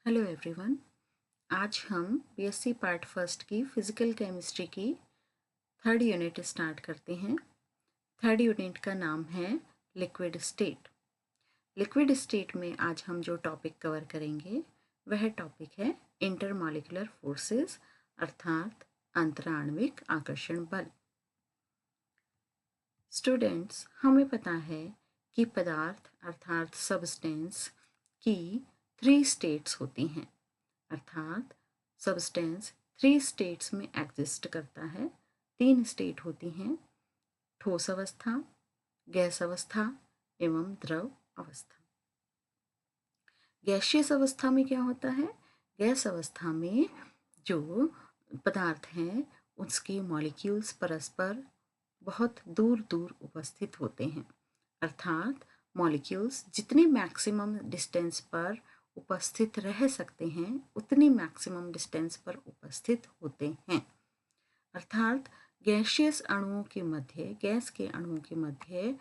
Hello everyone. आज हम BSc part first की फिज़िकल केमिस्ट्री की थर्ड यूनिट स्टार्ट करते हैं। थर्ड यूनिट का नाम है लिक्विड स्टेट। लिक्विड स्टेट में आज हम जो टॉपिक कवर करेंगे वह टॉपिक है इंटरमॉलिक्यूलर फोर्सेस अर्थात अंतराण्विक आकर्षण बल। स्टूडेंट्स, हमें पता है कि पदार्थ अर्थात सब्सटेंस की 3 स्टेट्स होती हैं, अर्थात सब्सटेंस 3 स्टेट्स में एग्जिस्ट करता है। 3 स्टेट होती हैं, ठोस अवस्था, गैस अवस्था एवं द्रव अवस्था। गैसियस अवस्था में क्या होता है? गैस अवस्था में जो पदार्थ हैं उसके मॉलिक्यूल्स परस्पर बहुत दूर दूर उपस्थित होते हैं, अर्थात मॉलिक्यूल्स जितने मैक्सिमम डिस्टेंस पर उपस्थित रह सकते हैं उतनी मैक्सिमम डिस्टेंस पर उपस्थित होते हैं। अर्थात गैसियस अणुओं के मध्य, गैस के अणुओं के मध्य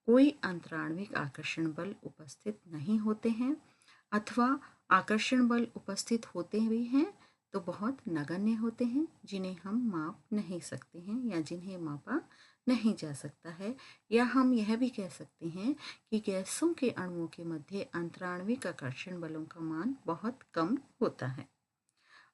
कोई अंतराण्विक आकर्षण बल उपस्थित नहीं होते हैं, अथवा आकर्षण बल उपस्थित होते भी हैं तो बहुत नगण्य होते हैं, जिन्हें हम माप नहीं सकते हैं या जिन्हें मापा नहीं जा सकता है। या हम यह भी कह सकते हैं कि गैसों के अणुओं के मध्य अंतराण्विक आकर्षण बलों का मान बहुत कम होता है।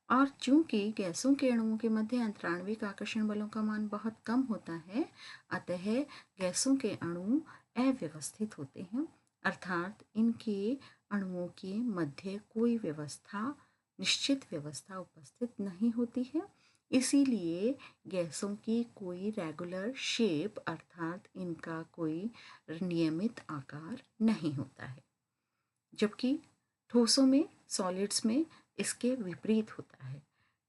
और चूंकि गैसों के अणुओं के मध्य अंतराण्विक आकर्षण बलों का मान बहुत कम होता है, अतः गैसों के अणु अव्यवस्थित होते हैं, अर्थात इनके अणुओं के मध्य कोई व्यवस्था, निश्चित व्यवस्था उपस्थित नहीं होती है। इसीलिए गैसों की कोई रेगुलर शेप अर्थात इनका कोई नियमित आकार नहीं होता है, जबकि ठोसों में, सॉलिड्स में इसके विपरीत होता है।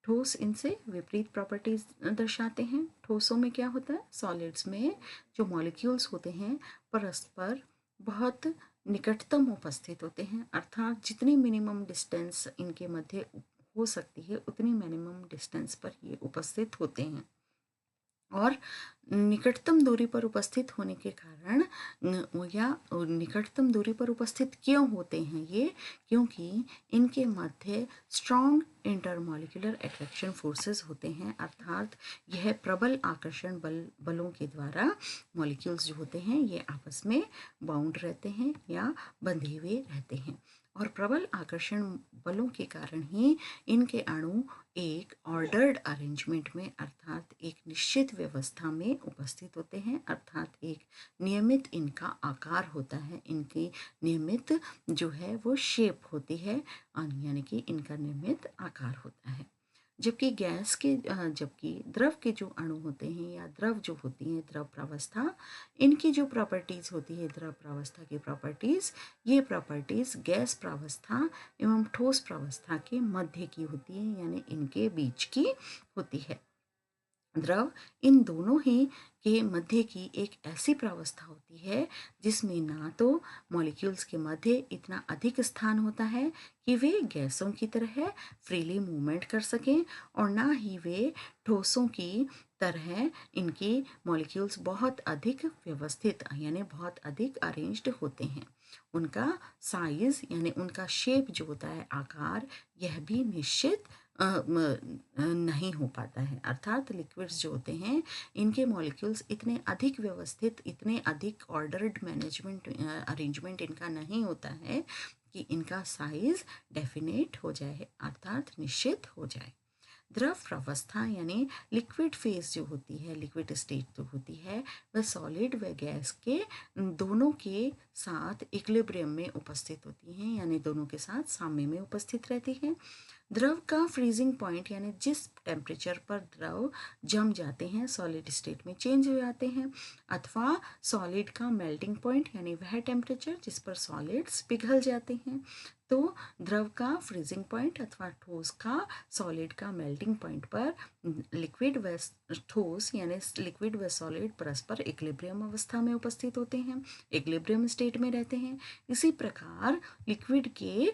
ठोस इनसे विपरीत प्रॉपर्टीज दर्शाते हैं। ठोसों में क्या होता है? सॉलिड्स में जो मॉलिक्यूल्स होते हैं परस्पर बहुत निकटतम उपस्थित होते हैं, अर्थात जितनी मिनिमम डिस्टेंस इनके मध्य हो सकती है उतनी मिनिमम डिस्टेंस पर ये उपस्थित होते हैं। और निकटतम दूरी पर उपस्थित होने के कारण या निकटतम दूरी पर उपस्थित क्यों होते हैं ये? क्योंकि इनके मध्य स्ट्रॉन्ग इंटरमॉलिक्यूलर अट्रैक्शन फोर्सेस होते हैं, अर्थात यह प्रबल आकर्षण बलों के द्वारा मॉलिक्यूल्स जो होते हैं ये आपस में बाउंड रहते हैं या बंधे हुए रहते हैं। और प्रबल आकर्षण बलों के कारण ही इनके अणु एक ऑर्डर्ड अरेंजमेंट में अर्थात एक निश्चित व्यवस्था में उपस्थित होते हैं, अर्थात एक नियमित इनका आकार होता है, इनकी नियमित जो है वो शेप होती है, यानी कि इनका नियमित आकार होता है। जबकि द्रव के जो अणु होते हैं या द्रव जो होती हैं, द्रव प्रावस्था, इनकी जो प्रॉपर्टीज़ होती है, द्रव प्रावस्था की प्रॉपर्टीज़, ये प्रॉपर्टीज़ गैस प्रावस्था एवं ठोस प्रावस्था के मध्य की होती है, यानी इनके बीच की होती है। द्रव इन दोनों ही के मध्य की एक ऐसी प्रावस्था होती है जिसमें ना तो मॉलिक्यूल्स के मध्य इतना अधिक स्थान होता है कि वे गैसों की तरह फ्रीली मूवमेंट कर सकें, और ना ही वे ठोसों की तरह इनकी मॉलिक्यूल्स बहुत अधिक व्यवस्थित यानी बहुत अधिक अरेंज्ड होते हैं। उनका साइज यानी उनका शेप जो होता है, आकार, यह भी निश्चित नहीं हो पाता है। अर्थात लिक्विड्स जो होते हैं इनके मॉलिक्यूल्स इतने अधिक व्यवस्थित, इतने अधिक ऑर्डर्ड मैनेजमेंट अरेंजमेंट इनका नहीं होता है कि इनका साइज डेफिनेट हो जाए, अर्थात निश्चित हो जाए। द्रव प्रावस्था यानी लिक्विड फेज जो होती है, लिक्विड स्टेट जो होती है, वह सॉलिड व गैस के दोनों के साथ इक्विलिब्रियम में उपस्थित होती हैं, यानी दोनों के साथ साम्य में उपस्थित रहती हैं। द्रव का फ्रीजिंग पॉइंट यानी जिस टेम्परेचर पर द्रव जम जाते हैं, सॉलिड स्टेट में चेंज हो जाते हैं, अथवा सॉलिड का मेल्टिंग पॉइंट यानी वह टेम्परेचर जिस पर सॉलिड्स पिघल जाते हैं, तो द्रव का फ्रीजिंग पॉइंट अथवा ठोस का सॉलिड का मेल्टिंग पॉइंट पर लिक्विड व ठोस यानी लिक्विड व सॉलिड परस्पर इक्विलिब्रियम अवस्था में उपस्थित होते हैं, इक्विलिब्रियम स्टेट में रहते हैं। इसी प्रकार लिक्विड के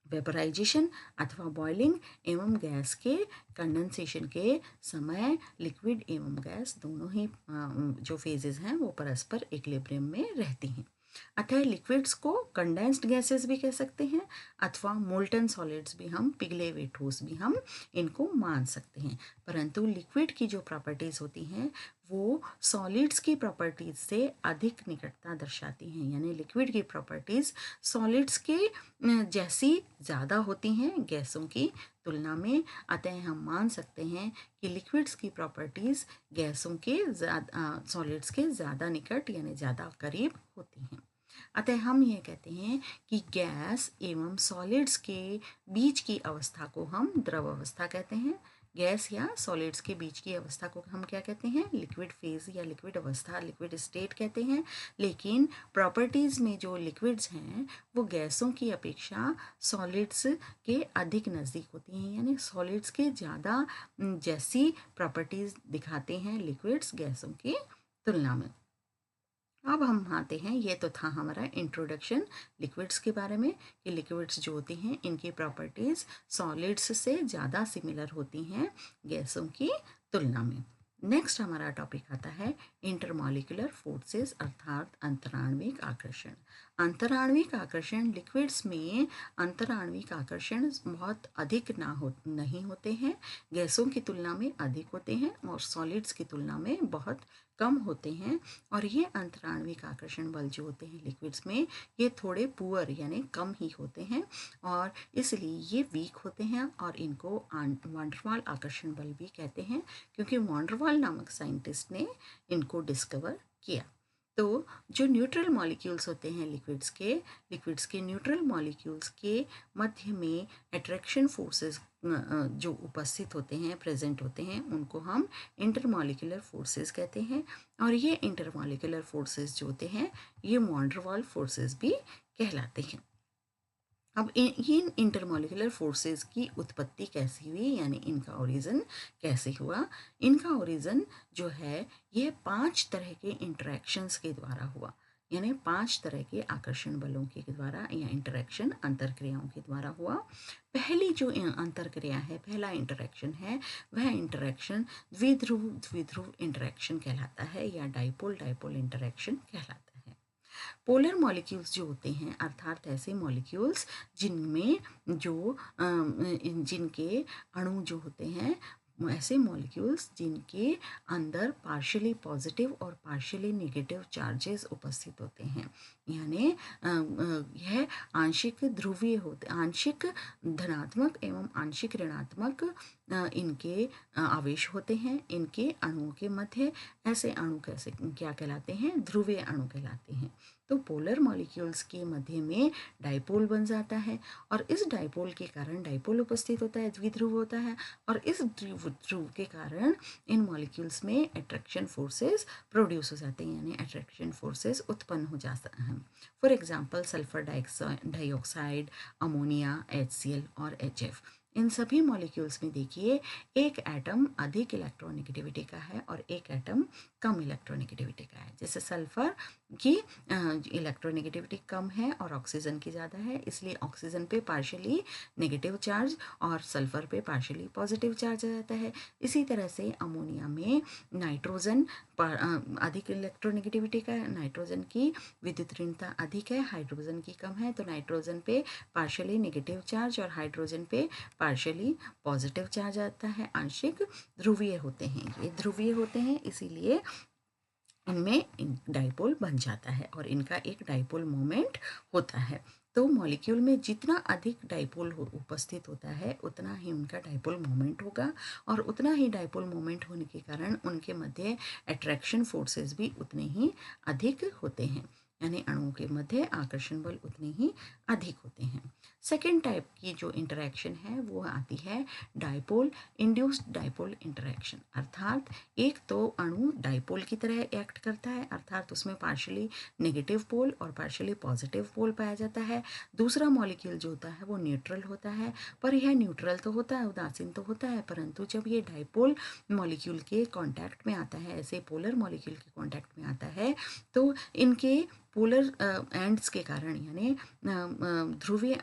वेपराइजेशन अथवा बॉइलिंग एवं गैस के कंडेंसेशन के समय लिक्विड एवं गैस दोनों ही जो फेजेस हैं वो परस्पर इक्विलिब्रियम में रहती हैं। अतः लिक्विड्स को कंडेंस्ड गैसेस भी कह सकते हैं अथवा मोल्टन सॉलिड्स भी, हम पिघले हुए ठोस भी हम इनको मान सकते हैं। परंतु लिक्विड की जो प्रॉपर्टीज़ होती हैं वो सॉलिड्स की प्रॉपर्टीज से अधिक निकटता दर्शाती हैं, यानी लिक्विड की प्रॉपर्टीज सॉलिड्स के जैसी ज़्यादा होती हैं गैसों की तुलना में। अतः हम मान सकते हैं कि लिक्विड्स की प्रॉपर्टीज गैसों के सॉलिड्स के ज़्यादा निकट यानी ज़्यादा करीब होती हैं। अतः हम ये कहते हैं कि गैस एवं सॉलिड्स के बीच की अवस्था को हम द्रव अवस्था कहते हैं। गैस या सॉलिड्स के बीच की अवस्था को हम क्या कहते हैं? लिक्विड फेज या लिक्विड अवस्था, लिक्विड स्टेट कहते हैं। लेकिन प्रॉपर्टीज़ में जो लिक्विड्स हैं वो गैसों की अपेक्षा सॉलिड्स के अधिक नज़दीक होती हैं, यानी सॉलिड्स के ज़्यादा जैसी प्रॉपर्टीज़ दिखाते हैं लिक्विड्स गैसों की तुलना में। अब हम आते हैं, ये तो था हमारा इंट्रोडक्शन लिक्विड्स के बारे में कि लिक्विड्स जो होती हैं इनकी प्रॉपर्टीज़ सॉलिड्स से ज़्यादा सिमिलर होती हैं गैसों की तुलना में। नेक्स्ट हमारा टॉपिक आता है इंटरमॉलिक्यूलर फोर्सेस अर्थात अंतराण्विक आकर्षण। अंतराण्विक आकर्षण, लिक्विड्स में अंतराण्विक आकर्षण बहुत अधिक नहीं होते हैं, गैसों की तुलना में अधिक होते हैं और सॉलिड्स की तुलना में बहुत कम होते हैं। और ये अंतराण्विक आकर्षण बल जो होते हैं लिक्विड्स में ये थोड़े पुअर यानी कम ही होते हैं और इसलिए ये वीक होते हैं और इनको वांडरवाल आकर्षण बल भी कहते हैं क्योंकि वांडरवाल नामक साइंटिस्ट ने इनको डिस्कवर किया। तो जो न्यूट्रल मॉलिक्यूल्स होते हैं लिक्विड्स के न्यूट्रल मॉलिक्यूल्स के मध्य में अट्रैक्शन फोर्सेस जो उपस्थित होते हैं, प्रेजेंट होते हैं, उनको हम इंटरमॉलिक्यूलर फोर्सेस कहते हैं। और ये इंटरमॉलिक्यूलर फोर्सेस जो होते हैं ये वॉन डर वाल फोर्सेस भी कहलाते हैं। अब इन इंटरमॉलिक्यूलर फोर्सेस की उत्पत्ति कैसी हुई, यानी इनका ओरिजिन कैसे हुआ? इनका ओरिजिन जो है ये 5 तरह के इंटरेक्शंस के द्वारा हुआ, यानी 5 तरह के आकर्षण बलों के द्वारा या इंटरेक्शन अंतरक्रियाओं के द्वारा हुआ। पहली जो अंतरक्रिया है, पहला इंटरेक्शन है, वह इंटरेक्शन द्विध्रुव इंटरेक्शन कहलाता है या डाइपोल डाइपोल इंटरेक्शन कहलाता है। पोलर मॉलिक्यूल्स जो होते हैं अर्थात ऐसे मॉलिक्यूल्स जिनमें जिनके अणु जो होते हैं, ऐसे मॉलिक्यूल्स जिनके अंदर पार्शियली पॉजिटिव और पार्शियली नेगेटिव चार्जेस उपस्थित होते हैं, यानी यह आंशिक ध्रुवीय होते, आंशिक धनात्मक एवं आंशिक ऋणात्मक इनके आवेश होते हैं इनके अणुओं के मध्य। ऐसे अणु कैसे क्या कहलाते हैं? ध्रुवीय अणु कहलाते हैं। तो पोलर मॉलिक्यूल्स के मध्य में डाइपोल बन जाता है और इस डाइपोल के कारण डाइपोल उपस्थित होता है, द्विध्रुव होता है और इस ध्रुव के कारण इन मॉलिक्यूल्स में अट्रैक्शन फोर्सेस प्रोड्यूस हो जाते हैं, यानी अट्रैक्शन फोर्सेस उत्पन्न हो जाता है। For example sulphur dioxide, ammonia, HCl और HF, इन सभी मॉलिक्यूल्स में देखिए एक एटम अधिक इलेक्ट्रोनेगेटिविटी का है और एक एटम कम इलेक्ट्रोनेगेटिविटी का है। जैसे सल्फर की इलेक्ट्रोनेगेटिविटी कम है और ऑक्सीजन की ज़्यादा है, इसलिए ऑक्सीजन पे पार्शियली नेगेटिव चार्ज और सल्फर पे पार्शियली पॉजिटिव चार्ज आ जाता है। इसी तरह से अमोनिया में नाइट्रोजन अधिक इलेक्ट्रोनेगेटिविटी का है, नाइट्रोजन की विद्युत ऋणता अधिक है, हाइड्रोजन की कम है, तो नाइट्रोजन पे पार्शियली नेगेटिव चार्ज और हाइड्रोजन पे पार्शियली पॉजिटिव चार्ज आता है। आंशिक ध्रुवीय होते हैं, ये ध्रुवीय होते हैं, इसीलिए इनमें डाइपोल बन जाता है और इनका एक डाइपोल मोमेंट होता है। तो मॉलिक्यूल में जितना अधिक डाइपोल उपस्थित होता है उतना ही उनका डाइपोल मोमेंट होगा और उतना ही डाइपोल मोमेंट होने के कारण उनके मध्य अट्रैक्शन फोर्सेस भी उतने ही अधिक होते हैं, यानी अणुओं के मध्य आकर्षण बल उतने ही अधिक होते हैं। सेकेंड टाइप की जो इंटरेक्शन है वो आती है डाइपोल इंड्यूस्ड डाइपोल इंटरेक्शन, अर्थात एक तो अणु डाइपोल की तरह एक्ट करता है, अर्थात उसमें पार्शियली नेगेटिव पोल और पार्शियली पॉजिटिव पोल पाया जाता है। दूसरा मॉलिक्यूल जो होता है वो न्यूट्रल होता है, पर यह न्यूट्रल तो होता है, उदासीन तो होता है, परंतु जब ये डाइपोल मॉलिक्यूल के कॉन्टैक्ट में आता है, ऐसे पोलर मॉलिक्यूल के कॉन्टैक्ट में आता है, तो इनके पोलर एंड्स के कारण यानी ध्रुवीय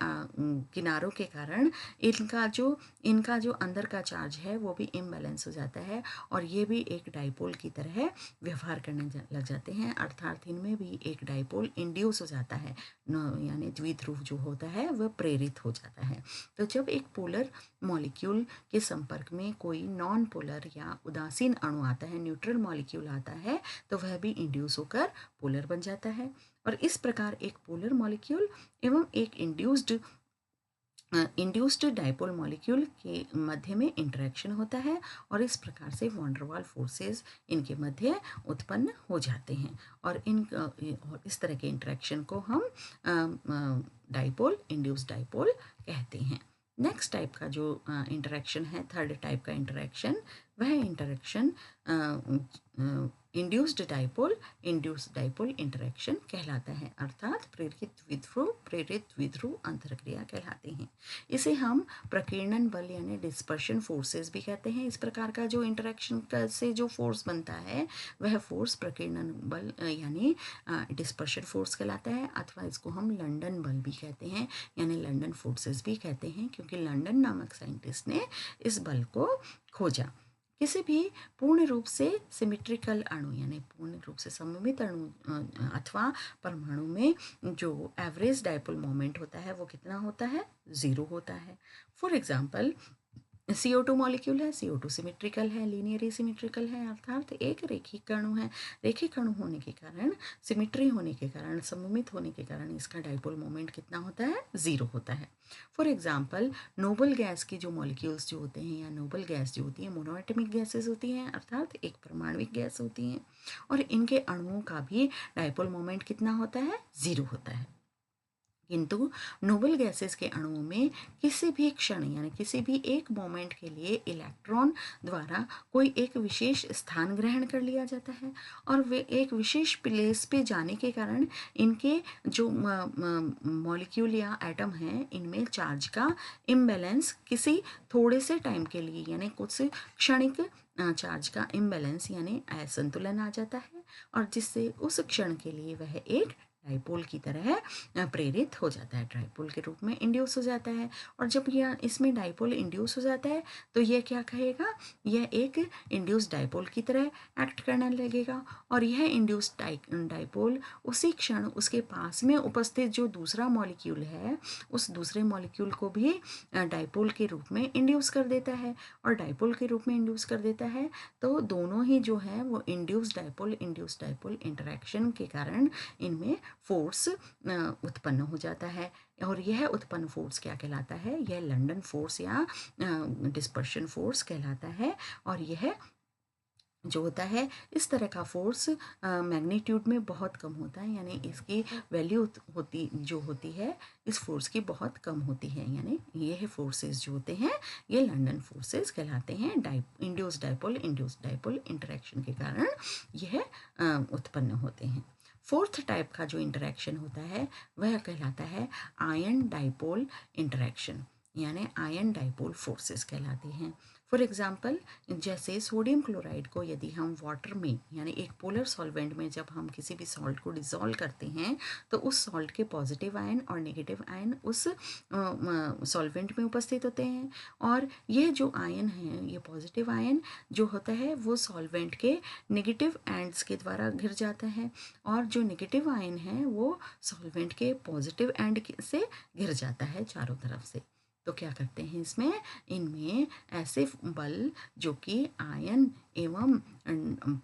किनारों के कारण इनका जो अंदर का चार्ज है वो भी इम्बैलेंस हो जाता है और ये भी एक डाइपोल की तरह व्यवहार करने लग जाते हैं, अर्थात इनमें भी एक डाइपोल इंड्यूस हो जाता है, यानी द्विध्रुव जो होता है वह प्रेरित हो जाता है। तो जब एक पोलर मॉलिक्यूल के संपर्क में कोई नॉन पोलर या उदासीन अणु आता है, न्यूट्रल मॉलिक्यूल आता है, तो वह भी इंड्यूस होकर पोलर बन जाता है। और इस प्रकार एक पोलर मॉलिक्यूल एवं एक इंड्यूस्ड डाइपोल मॉलिक्यूल के मध्य में इंटरेक्शन होता है और इस प्रकार से वॉन डर वाल फोर्सेस इनके मध्य उत्पन्न हो जाते हैं और इस तरह के इंटरेक्शन को हम डाइपोल, इंड्यूस्ड डाइपोल कहते हैं। नेक्स्ट टाइप का जो इंटरेक्शन है, थर्ड टाइप का इंटरेक्शन, वह इंटरेक्शन इंड्यूस्ड डाइपोल इंटरेक्शन कहलाता है, अर्थात प्रेरित द्विध्रुव अंतरक्रिया कहलाते हैं। इसे हम प्रकीर्णन बल यानी डिस्पर्शन फोर्सेस भी कहते हैं। इस प्रकार का जो इंटरेक्शन से जो फोर्स बनता है वह फोर्स प्रकीर्णन बल यानी डिस्पर्शन फोर्स कहलाता है, अथवा इसको हम लंदन बल भी कहते हैं यानी लंदन फोर्सेस भी कहते हैं, क्योंकि लंदन नामक साइंटिस्ट ने इस बल को खोजा। किसी भी पूर्ण रूप से सिमेट्रिकल अणु यानी पूर्ण रूप से सममित अणु अथवा परमाणु में जो एवरेज डाइपोल मोमेंट होता है वो कितना होता है? 0 होता है। फॉर एग्जांपल CO2 मॉलिक्यूल है, CO2 सिमेट्रिकल है, लीनियरली सिमेट्रिकल है, अर्थात एक रेखिक अणु है। रेखिक अणु होने के कारण, सिमेट्री होने के कारण, सममित होने के कारण इसका डाइपोल मोमेंट कितना होता है? 0 होता है। फॉर एग्जांपल नोबल गैस की जो मॉलिक्यूल्स जो होते हैं या नोबल गैस जो होती है मोनोएटमिक गैसेस होती हैं, अर्थात एक परमाणविक गैस होती हैं और इनके अणुओं का भी डाइपोल मोमेंट कितना होता है? 0 होता है। किंतु नोबल गैसेस के अणुओं में किसी भी क्षण यानी किसी भी एक मोमेंट के लिए इलेक्ट्रॉन द्वारा कोई एक विशेष स्थान ग्रहण कर लिया जाता है और वे एक विशेष प्लेस पे जाने के कारण इनके जो मॉलिक्यूल या एटम हैं इनमें चार्ज का इम्बैलेंस किसी थोड़े से टाइम के लिए यानी कुछ क्षणिक चार्ज का इम्बैलेंस यानी असंतुलन आ जाता है और जिससे उस क्षण के लिए वह एक डाइपोल की तरह प्रेरित हो जाता है, डाइपोल के रूप में इंड्यूस हो जाता है। और जब यह इसमें डाइपोल इंड्यूस हो जाता है तो यह क्या कहेगा? यह एक इंड्यूस डाइपोल की तरह एक्ट करने लगेगा और यह इंड्यूस डाइपोल उसी क्षण उसके पास में उपस्थित जो दूसरा मॉलिक्यूल है उस दूसरे मॉलिक्यूल को भी डाइपोल के रूप में इंड्यूस कर देता है और डाइपोल के रूप में इंड्यूस कर देता है तो दोनों ही जो है वो इंड्यूस डाइपोल इंटरेक्शन के कारण इनमें फोर्स उत्पन्न हो जाता है और यह उत्पन्न फोर्स क्या कहलाता है? यह लंदन फोर्स या डिस्पर्शन फोर्स कहलाता है और यह जो होता है इस तरह का फोर्स मैग्नीट्यूड में बहुत कम होता है, यानी इसकी वैल्यू होती है इस फोर्स की बहुत कम होती है, यानी यह फोर्सेस जो होते हैं ये लंदन फोर्सेस कहलाते हैं। इंड्यूस डाइपोल इंटरेक्शन के कारण यह उत्पन्न होते हैं। फोर्थ टाइप का जो इंटरेक्शन होता है वह कहलाता है आयन डाइपोल इंटरेक्शन यानी आयन डाइपोल फोर्सेस कहलाते हैं। फॉर एग्जांपल जैसे सोडियम क्लोराइड को यदि हम वाटर में यानी एक पोलर सॉल्वेंट में जब हम किसी भी सॉल्ट को डिसॉल्व करते हैं तो उस सॉल्ट के पॉजिटिव आयन और नेगेटिव आयन उस सॉल्वेंट में उपस्थित होते हैं और ये जो आयन है ये पॉजिटिव आयन जो होता है वो सॉल्वेंट के नेगेटिव एंड्स के द्वारा घिर जाता है और जो नेगेटिव आयन है वो सॉल्वेंट के पॉजिटिव एंड से घिर जाता है चारों तरफ से। तो क्या करते हैं इनमें ऐसे बल जो कि आयन एवं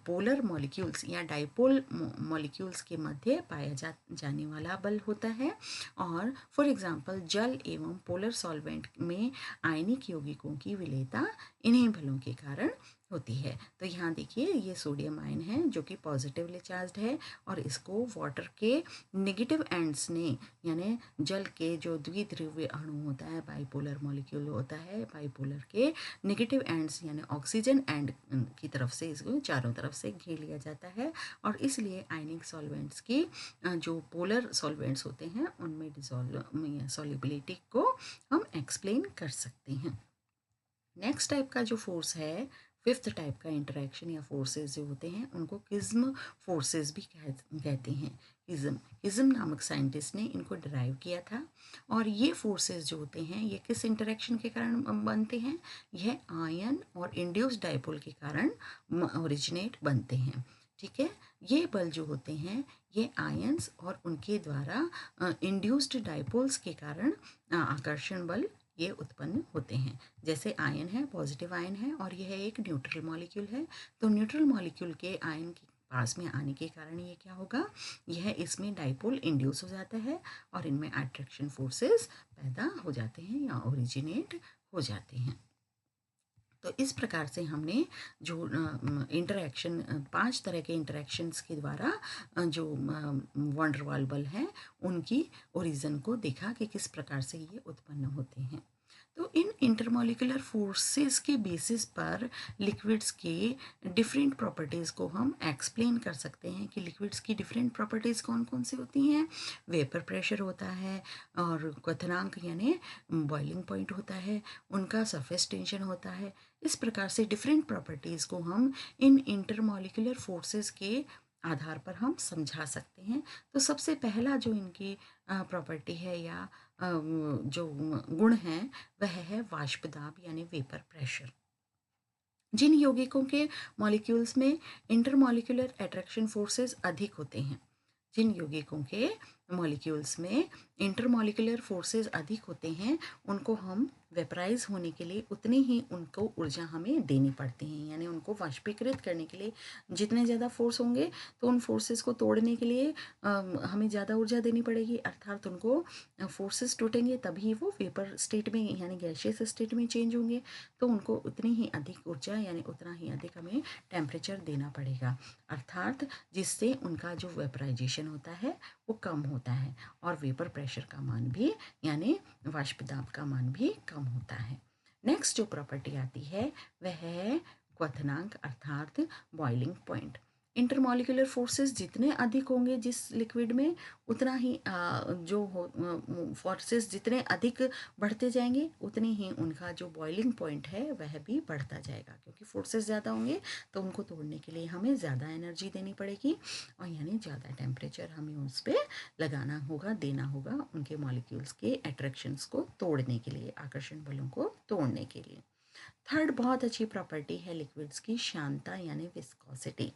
पोलर मॉलिक्यूल्स या डाइपोल मॉलिक्यूल्स के मध्य पाया जाने वाला बल होता है और फॉर एग्जांपल जल एवं पोलर सॉल्वेंट में आयनिक यौगिकों की विलेयता इन्हीं बलों के कारण होती है। तो यहाँ देखिए ये सोडियम आयन है जो कि पॉजिटिवली चार्ज्ड है और इसको वाटर के नेगेटिव एंड्स ने यानी जल के जो द्विध्रुवीय अणु होता है बाइपोलर मॉलिक्यूल होता है बाइपोलर के नेगेटिव एंड्स यानी ऑक्सीजन एंड की तरफ से इसको चारों तरफ से घेर लिया जाता है और इसलिए आयनिक सॉल्वेंट्स की जो पोलर सॉल्वेंट्स होते हैं उनमें सॉल्युबिलिटी को हम एक्सप्लेन कर सकते हैं। नेक्स्ट टाइप का जो फोर्स है फिफ्थ टाइप का इंटरेक्शन या फोर्सेस जो होते हैं उनको किज्म फोर्सेस भी कहते हैं। किज्म नामक साइंटिस्ट ने इनको डिराइव किया था। और ये फोर्सेस जो होते हैं ये किस इंटरेक्शन के कारण बनते हैं? यह आयन और इंड्यूस्ड डाइपोल के कारण ओरिजिनेट बनते हैं। ठीक है, ये बल जो होते हैं ये आयंस और उनके द्वारा इंड्यूस्ड डाइपोल्स के कारण आकर्षण बल ये उत्पन्न होते हैं। जैसे आयन है, पॉजिटिव आयन है और यह एक न्यूट्रल मॉलिक्यूल है, तो न्यूट्रल मॉलिक्यूल के आयन के पास में आने के कारण ये क्या होगा, यह इसमें डाइपोल इंड्यूस हो जाता है और इनमें अट्रैक्शन फोर्सेस पैदा हो जाते हैं या ओरिजिनेट हो जाते हैं। तो इस प्रकार से हमने जो इंटरेक्शन 5 तरह के इंटरेक्शंस के द्वारा जो वॉन डर वाल बल हैं उनकी ओरिजिन को देखा कि किस प्रकार से ये उत्पन्न होते हैं। तो इन इंटरमॉलिक्यूलर फोर्सेस के बेसिस पर लिक्विड्स के डिफरेंट प्रॉपर्टीज़ को हम एक्सप्लेन कर सकते हैं कि लिक्विड्स की डिफरेंट प्रॉपर्टीज़ कौन कौन सी होती हैं। वेपर प्रेशर होता है और क्वथनांक यानी बॉइलिंग पॉइंट होता है, उनका सरफेस टेंशन होता है। इस प्रकार से डिफरेंट प्रॉपर्टीज़ को हम इन इंटरमॉलिक्यूलर फोर्सेस के आधार पर हम समझा सकते हैं। तो सबसे पहला जो इनकी प्रॉपर्टी है या जो गुण है वह है वाष्प दाब यानी वेपर प्रेशर। जिन यौगिकों के मॉलिक्यूल्स में इंटरमॉलिक्यूलर अट्रैक्शन फोर्सेस अधिक होते हैं, जिन यौगिकों के मॉलिक्यूल्स में इंटरमॉलिक्यूलर फोर्सेस अधिक होते हैं उनको हम वेपराइज होने के लिए उतनी ही उनको ऊर्जा हमें देनी पड़ती है, यानी उनको वाष्पीकृत करने के लिए जितने ज़्यादा फोर्स होंगे तो उन फोर्सेस को तोड़ने के लिए हमें ज़्यादा ऊर्जा देनी पड़ेगी, अर्थात उनको फोर्सेस टूटेंगे तभी वो वेपर स्टेट में यानी गैशियस स्टेट में चेंज होंगे, तो उनको उतनी ही अधिक ऊर्जा यानी उतना ही अधिक हमें टेम्परेचर देना पड़ेगा, अर्थात जिससे उनका जो वेपराइजेशन होता है वो कम होता है और वेपर प्रेशर का मान भी यानी वाष्प दाब का मान भी कम होता है। नेक्स्ट जो प्रॉपर्टी आती है वह है क्वथनांक अर्थात बॉइलिंग पॉइंट। इंटरमॉलिक्यूलर फोर्सेस जितने अधिक होंगे जिस लिक्विड में उतना ही जो फोर्सेस जितने अधिक बढ़ते जाएंगे उतनी ही उनका जो बॉइलिंग पॉइंट है वह भी बढ़ता जाएगा, क्योंकि फोर्सेस ज़्यादा होंगे तो उनको तोड़ने के लिए हमें ज़्यादा एनर्जी देनी पड़ेगी और यानी ज़्यादा टेम्परेचर हमें उस पर लगाना होगा, देना होगा उनके मॉलिक्यूल्स के अट्रैक्शंस को तोड़ने के लिए, आकर्षण बलों को तोड़ने के लिए। थर्ड बहुत अच्छी प्रॉपर्टी है लिक्विड्स की शांता यानी विस्कोसिटी।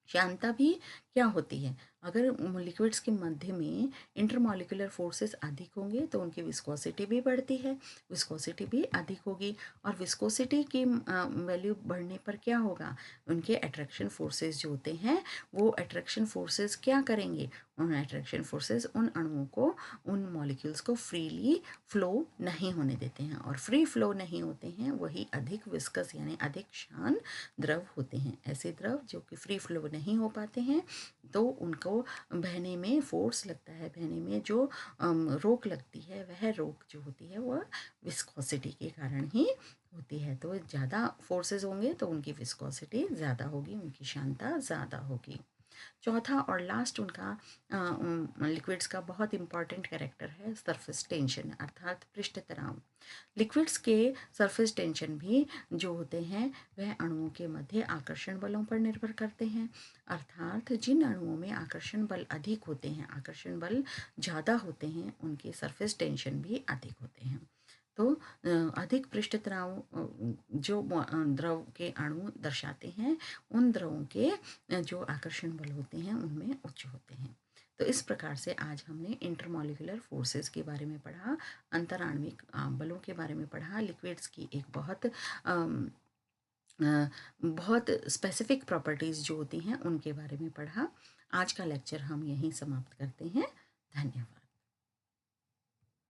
शांता भी क्या होती है, अगर लिक्विड्स के मध्य में इंटरमॉलिक्यूलर फोर्सेस अधिक होंगे तो उनकी विस्कोसिटी भी बढ़ती है, विस्कोसिटी भी अधिक होगी और विस्कोसिटी की वैल्यू बढ़ने पर क्या होगा, उनके अट्रैक्शन फोर्सेस जो होते हैं वो अट्रैक्शन फोर्सेस क्या करेंगे, उन अट्रैक्शन फोर्सेस उन अणुओं को, उन मॉलिक्यूल्स को फ्रीली फ्लो नहीं होने देते हैं और फ्री फ्लो नहीं होते हैं वही अधिक विस्कस यानी अधिक शान द्रव होते हैं। ऐसे द्रव जो कि फ्री फ्लो नहीं हो पाते हैं तो उनको बहने में फोर्स लगता है, बहने में जो रोक लगती है वह रोक जो होती है वह विस्कोसिटी के कारण ही होती है। तो ज़्यादा फोर्सेस होंगे तो उनकी विस्कोसिटी ज़्यादा होगी, उनकी शांता ज़्यादा होगी। चौथा और लास्ट उनका लिक्विड्स का बहुत इंपॉर्टेंट कैरेक्टर है सरफेस टेंशन अर्थात पृष्ठ तनाव। लिक्विड्स के सरफेस टेंशन भी जो होते हैं वह अणुओं के मध्य आकर्षण बलों पर निर्भर करते हैं, अर्थात जिन अणुओं में आकर्षण बल अधिक होते हैं, आकर्षण बल ज़्यादा होते हैं, उनके सरफेस टेंशन भी अधिक होते हैं। तो अधिक पृष्ठ तनाव जो द्रव के अणु दर्शाते हैं उन द्रवों के जो आकर्षण बल होते हैं उनमें उच्च होते हैं। तो इस प्रकार से आज हमने इंटरमॉलिक्यूलर फोर्सेस के बारे में पढ़ा, अंतराण्विक बलों के बारे में पढ़ा, लिक्विड्स की एक बहुत स्पेसिफिक प्रॉपर्टीज़ जो होती हैं उनके बारे में पढ़ा। आज का लेक्चर हम यहीं समाप्त करते हैं। धन्यवाद।